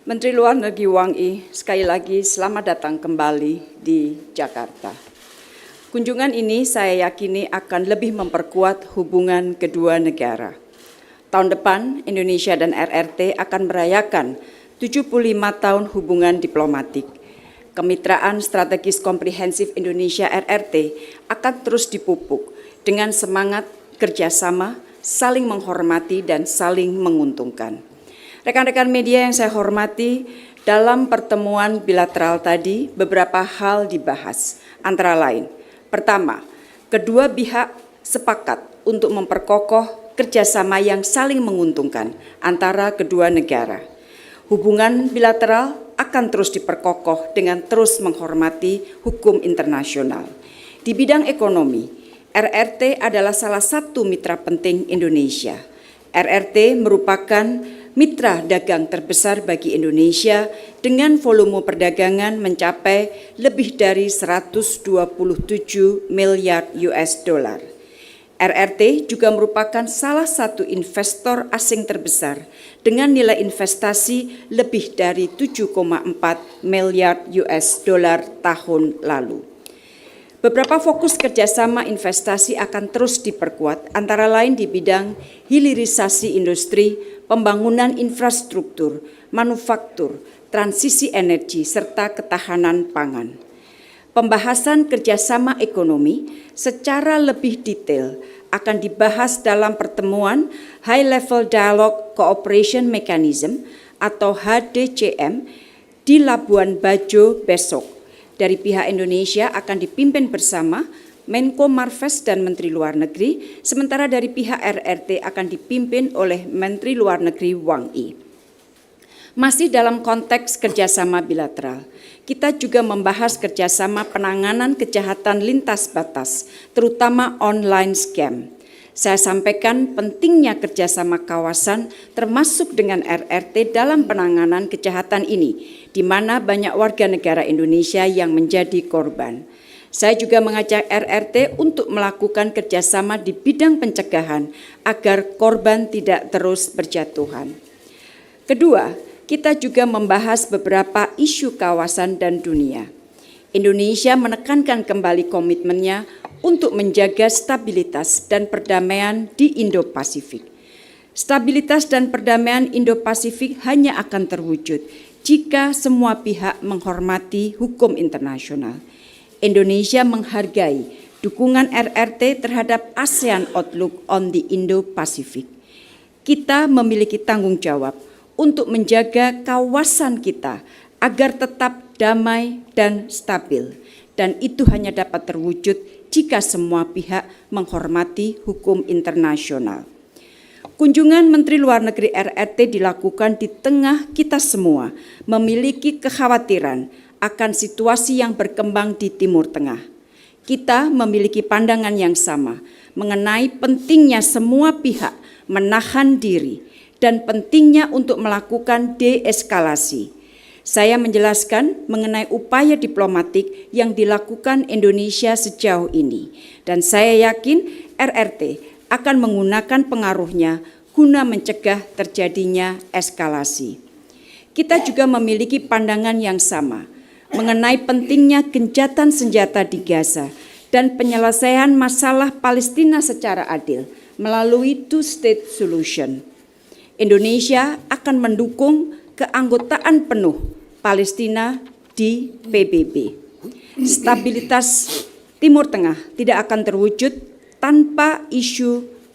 Menteri Luar Negeri Wang Yi, sekali lagi selamat datang kembali di Jakarta. Kunjungan ini saya yakini akan lebih memperkuat hubungan kedua negara. Tahun depan, Indonesia dan RRT akan merayakan 75 tahun hubungan diplomatik. Kemitraan Strategis Komprehensif Indonesia RRT akan terus dipupuk dengan semangat kerjasama, saling menghormati dan saling menguntungkan. Rekan-rekan media yang saya hormati, dalam pertemuan bilateral tadi beberapa hal dibahas, antara lain. Pertama, kedua pihak sepakat untuk memperkokoh kerjasama yang saling menguntungkan antara kedua negara. Hubungan bilateral akan terus diperkokoh dengan terus menghormati hukum internasional. Di bidang ekonomi, RRT adalah salah satu mitra penting Indonesia. RRT merupakan mitra dagang terbesar bagi Indonesia dengan volume perdagangan mencapai lebih dari 127 miliar US dollar. RRT juga merupakan salah satu investor asing terbesar dengan nilai investasi lebih dari 7,4 miliar US dollar tahun lalu. Beberapa fokus kerjasama investasi akan terus diperkuat, antara lain di bidang hilirisasi industri, pembangunan infrastruktur, manufaktur, transisi energi, serta ketahanan pangan. Pembahasan kerjasama ekonomi secara lebih detail akan dibahas dalam pertemuan High Level Dialogue Cooperation Mechanism atau HDCM di Labuan Bajo besok. Dari pihak Indonesia akan dipimpin bersama Menko Marves dan Menteri Luar Negeri, sementara dari pihak RRT akan dipimpin oleh Menteri Luar Negeri Wang Yi. Masih dalam konteks kerjasama bilateral, kita juga membahas kerjasama penanganan kejahatan lintas batas, terutama online scam. Saya sampaikan pentingnya kerjasama kawasan termasuk dengan RRT dalam penanganan kejahatan ini, di mana banyak warga negara Indonesia yang menjadi korban. Saya juga mengajak RRT untuk melakukan kerjasama di bidang pencegahan agar korban tidak terus berjatuhan. Kedua, kita juga membahas beberapa isu kawasan dan dunia. Indonesia menekankan kembali komitmennya untuk menjaga stabilitas dan perdamaian di Indo-Pasifik. Stabilitas dan perdamaian Indo-Pasifik hanya akan terwujud jika semua pihak menghormati hukum internasional. Indonesia menghargai dukungan RRT terhadap ASEAN Outlook on the Indo-Pacific. Kita memiliki tanggung jawab untuk menjaga kawasan kita agar tetap damai dan stabil, dan itu hanya dapat terwujud jika semua pihak menghormati hukum internasional. Kunjungan Menteri Luar Negeri RRT dilakukan di tengah kita semua memiliki kekhawatiran akan situasi yang berkembang di Timur Tengah. Kita memiliki pandangan yang sama mengenai pentingnya semua pihak menahan diri dan pentingnya untuk melakukan deeskalasi. Saya menjelaskan mengenai upaya diplomatik yang dilakukan Indonesia sejauh ini, dan saya yakin RRT akan menggunakan pengaruhnya guna mencegah terjadinya eskalasi. Kita juga memiliki pandangan yang sama mengenai pentingnya gencatan senjata di Gaza dan penyelesaian masalah Palestina secara adil melalui two-state solution. Indonesia akan mendukung keanggotaan penuh Palestina di PBB. Stabilitas Timur Tengah tidak akan terwujud tanpa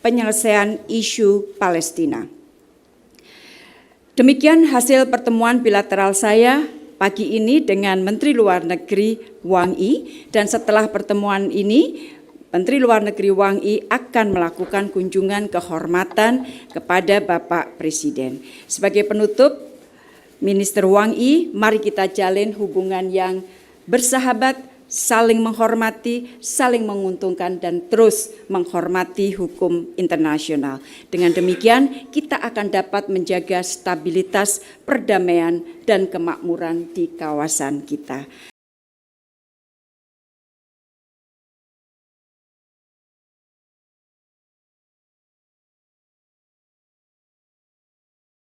penyelesaian isu Palestina. Demikian hasil pertemuan bilateral saya pagi ini dengan Menteri Luar Negeri Wang Yi, dan setelah pertemuan ini Menteri Luar Negeri Wang Yi akan melakukan kunjungan kehormatan kepada Bapak Presiden. Sebagai penutup, Minister Wang Yi, mari kita jalin hubungan yang bersahabat, saling menghormati, saling menguntungkan, dan terus menghormati hukum internasional. Dengan demikian, kita akan dapat menjaga stabilitas, perdamaian, dan kemakmuran di kawasan kita.